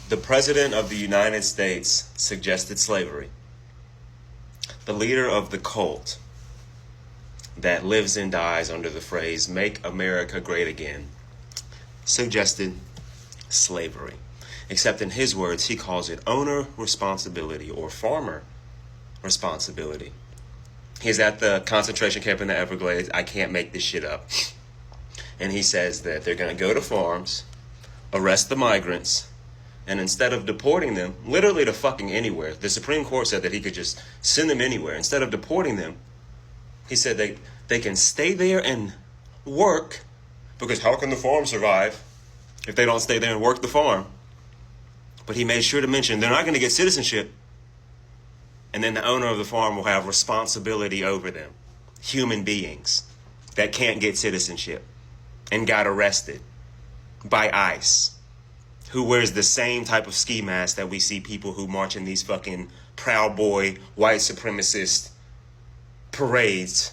The President of the United States suggested slavery. The leader of the cult that lives and dies under the phrase "Make America Great Again" suggested slavery. Except in his words, he calls it owner responsibility or farmer responsibility. He's at the concentration camp in the Everglades. I can't make this shit up. And he says that they're going to go to farms, arrest the migrants, and instead of deporting them, literally to fucking anywhere, the Supreme Court said that he could just send them anywhere. Instead of deporting them, he said they can stay there and work, because how can the farm survive if they don't stay there and work the farm? But he made sure to mention they're not going to get citizenship, and then the owner of the farm will have responsibility over them. Human beings that can't get citizenship and got arrested by ICE, who wears the same type of ski mask that we see people who march in these fucking Proud Boy, white supremacist parades.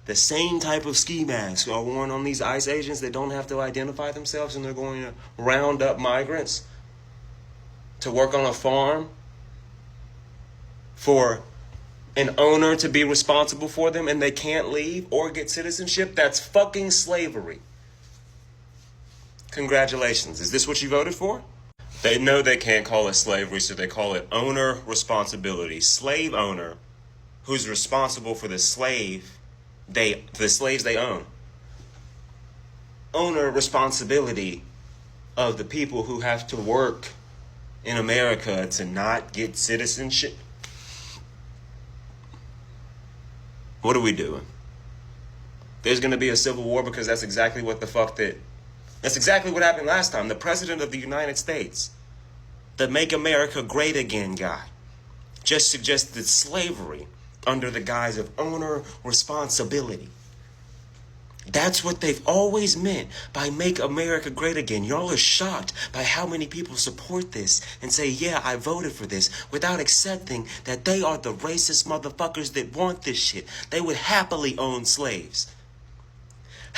The same type of ski masks are worn on these ICE agents that don't have to identify themselves, and they're going to round up migrants to work on a farm for an owner to be responsible for them, and they can't leave or get citizenship. That's fucking slavery. Congratulations. Is this what you voted for? They know they can't call it slavery, so they call it owner responsibility. Slave owner who's responsible for the slaves they own. Owner responsibility of the people who have to work in America to not get citizenship. What are we doing? There's going to be a civil war because that's exactly what the fuck that's exactly what happened last time. The President of the United States, the Make America Great Again guy, just suggested slavery under the guise of owner responsibility. That's what they've always meant by Make America Great Again. Y'all are shocked by how many people support this and say, yeah, I voted for this, without accepting that they are the racist motherfuckers that want this shit. They would happily own slaves.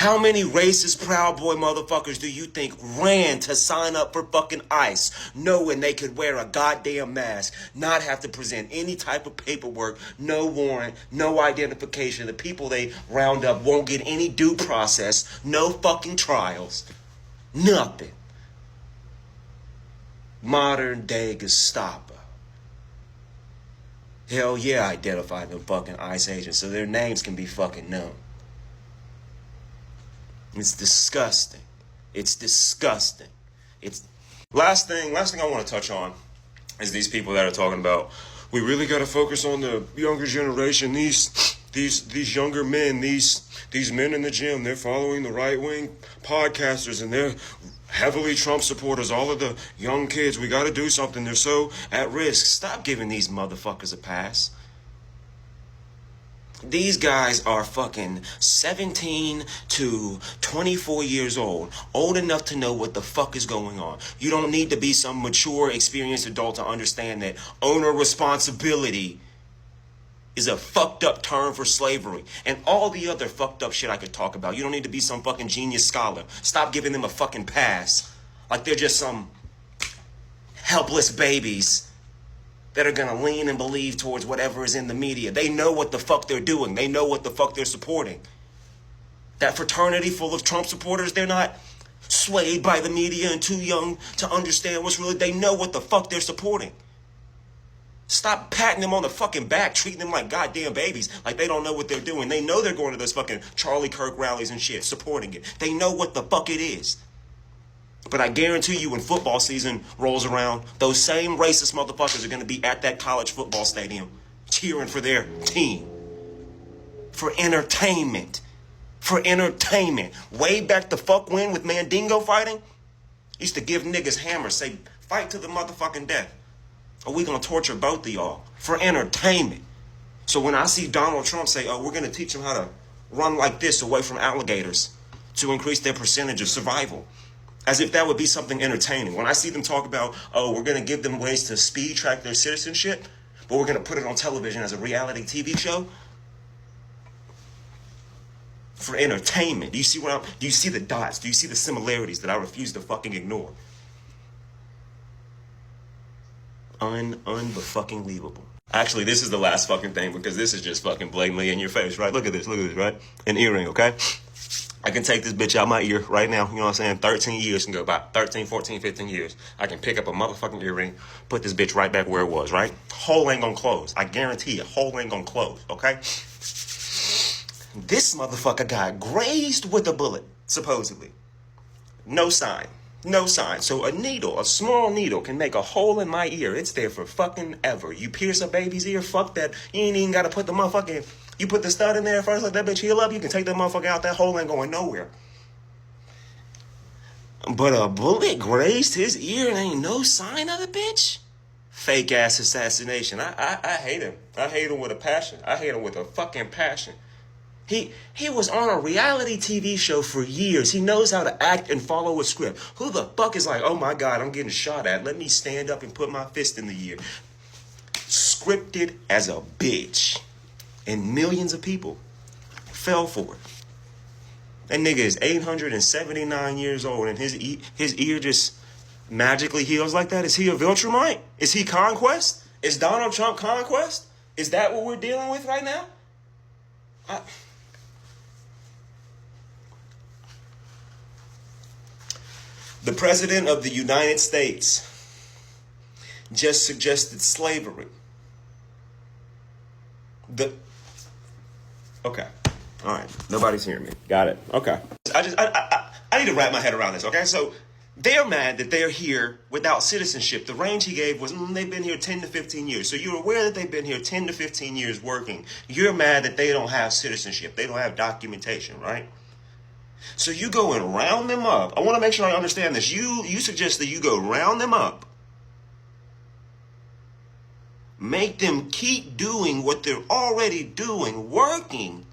How many racist Proud Boy motherfuckers do you think ran to sign up for fucking ICE, knowing they could wear a goddamn mask, not have to present any type of paperwork, no warrant, no identification? The people they round up won't get any due process, no fucking trials, nothing. Modern day Gestapo. Hell yeah, identify them fucking ICE agents so their names can be fucking known. It's disgusting. It's disgusting. It's last thing I want to touch on is these people that are talking about, we really got to focus on the younger generation. These younger men, these men in the gym, they're following the right-wing podcasters and they're heavily Trump supporters. All of the young kids, we got to do something. They're so at risk. Stop giving these motherfuckers a pass. These guys are fucking 17 to 24 years old enough to know what the fuck is going on. You don't need to be some mature, experienced adult to understand that owner responsibility is a fucked up term for slavery and all the other fucked up shit I could talk about. You don't need to be some fucking genius scholar. Stop giving them a fucking pass like they're just some helpless babies that are going to lean and believe towards whatever is in the media. They know what the fuck they're doing. They know what the fuck they're supporting. That fraternity full of Trump supporters, they're not swayed by the media and too young to understand what's really, they know what the fuck they're supporting. Stop patting them on the fucking back, treating them like goddamn babies, like they don't know what they're doing. They know they're going to those fucking Charlie Kirk rallies and shit, supporting it. They know what the fuck it is. But I guarantee you when football season rolls around, those same racist motherfuckers are going to be at that college football stadium cheering for their team. For entertainment. For entertainment. Way back the fuck when with Mandingo fighting, used to give niggas hammers, say, fight to the motherfucking death. Or we going to torture both of y'all. For entertainment. So when I see Donald Trump say, oh, we're going to teach them how to run like this away from alligators to increase their percentage of survival. As if that would be something entertaining. When I see them talk about, oh, we're going to give them ways to speed track their citizenship, but we're going to put it on television as a reality TV show for entertainment. Do you see do you see the dots? Do you see the similarities that I refuse to fucking ignore? Unfucking-leavable. Actually, this is the last fucking thing because this is just fucking blatantly in your face, right? Look at this, right? An earring, okay? I can take this bitch out my ear right now, you know what I'm saying? 13 years can go by. 13, 14, 15 years. I can pick up a motherfucking earring, put this bitch right back where it was, right? Hole ain't gonna close. I guarantee you, hole ain't gonna close, okay? This motherfucker got grazed with a bullet, supposedly. No sign. No sign. So a needle, a small needle, can make a hole in my ear. It's there for fucking ever. You pierce a baby's ear, fuck that. You ain't even gotta put the motherfucking... You put the stud in there first, let that bitch heal up, you can take that motherfucker out, that hole ain't going nowhere. But a bullet grazed his ear and ain't no sign of the bitch? Fake ass assassination. I hate him. I hate him with a passion. I hate him with a fucking passion. He was on a reality TV show for years. He knows how to act and follow a script. Who the fuck is like, oh my God, I'm getting shot at. Let me stand up and put my fist in the air. Scripted as a bitch. And millions of people fell for it. That nigga is 879 years old and his ear just magically heals like that. Is he a Viltrumite? Is he Conquest? Is Donald Trump Conquest? Is that what we're dealing with right now? The President of the United States just suggested slavery. Okay. All right. Nobody's hearing me. Got it. Okay. I need to wrap my head around this, okay? So they're mad that they're here without citizenship. The range he gave was they've been here 10 to 15 years. So you're aware that they've been here 10 to 15 years working. You're mad that they don't have citizenship. They don't have documentation, right? So you go and round them up. I want to make sure I understand this. You suggest that you go round them up. Make them keep doing what they're already doing, working.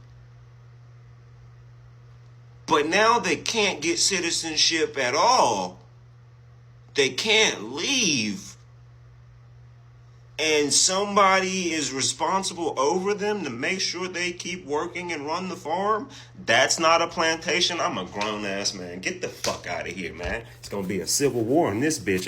But now they can't get citizenship at all. They can't leave. And somebody is responsible over them to make sure they keep working and run the farm. That's not a plantation. I'm a grown ass man. Get the fuck out of here, man. It's going to be a civil war in this bitch.